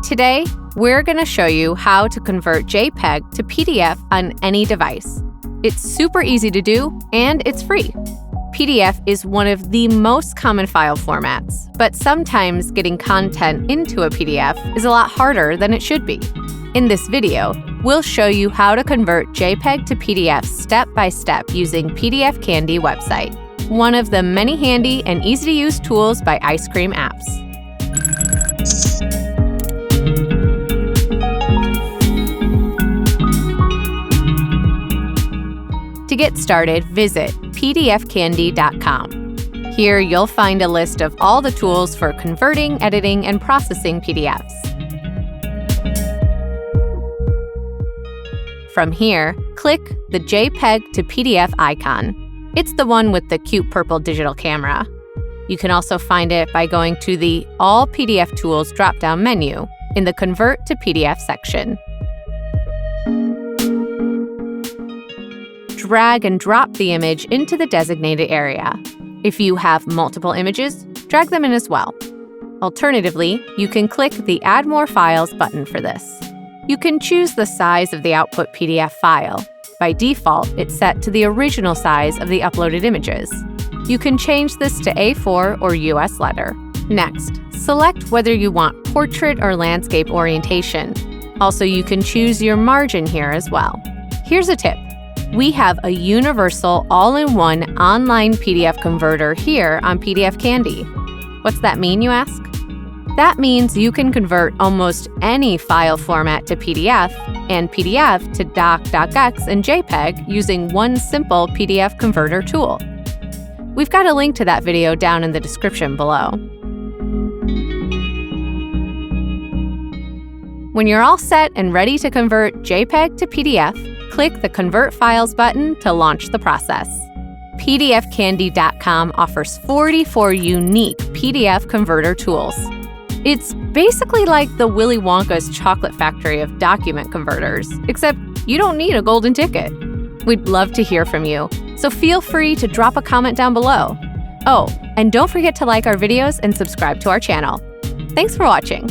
Today, we're going to show you how to convert JPEG to PDF on any device. It's super easy to do, and it's free. PDF is one of the most common file formats, but sometimes getting content into a PDF is a lot harder than it should be. In this video, we'll show you how to convert JPEG to PDF step by step using PDF Candy website, one of the many handy and easy-to-use tools by Ice Cream Apps. To get started, visit pdfcandy.com. Here you'll find a list of all the tools for converting, editing, and processing PDFs. From here, click the JPEG to PDF icon. It's the one with the cute purple digital camera. You can also find it by going to the All PDF Tools drop-down menu in the Convert to PDF section. Drag and drop the image into the designated area. If you have multiple images, drag them in as well. Alternatively, you can click the Add More Files button for this. You can choose the size of the output PDF file. By default, it's set to the original size of the uploaded images. You can change this to A4 or US letter. Next, select whether you want portrait or landscape orientation. Also, you can choose your margin here as well. Here's a tip. We have a universal all-in-one online PDF converter here on PDF Candy. What's that mean, you ask? That means you can convert almost any file format to PDF and PDF to doc, docx, and JPEG using one simple PDF converter tool. We've got a link to that video down in the description below. When you're all set and ready to convert JPEG to PDF, click the Convert Files button to launch the process. pdfcandy.com offers 44 unique PDF converter tools. It's basically like the Willy Wonka's chocolate factory of document converters, except you don't need a golden ticket. We'd love to hear from you, so feel free to drop a comment down below. Oh, and don't forget to like our videos and subscribe to our channel. Thanks for watching.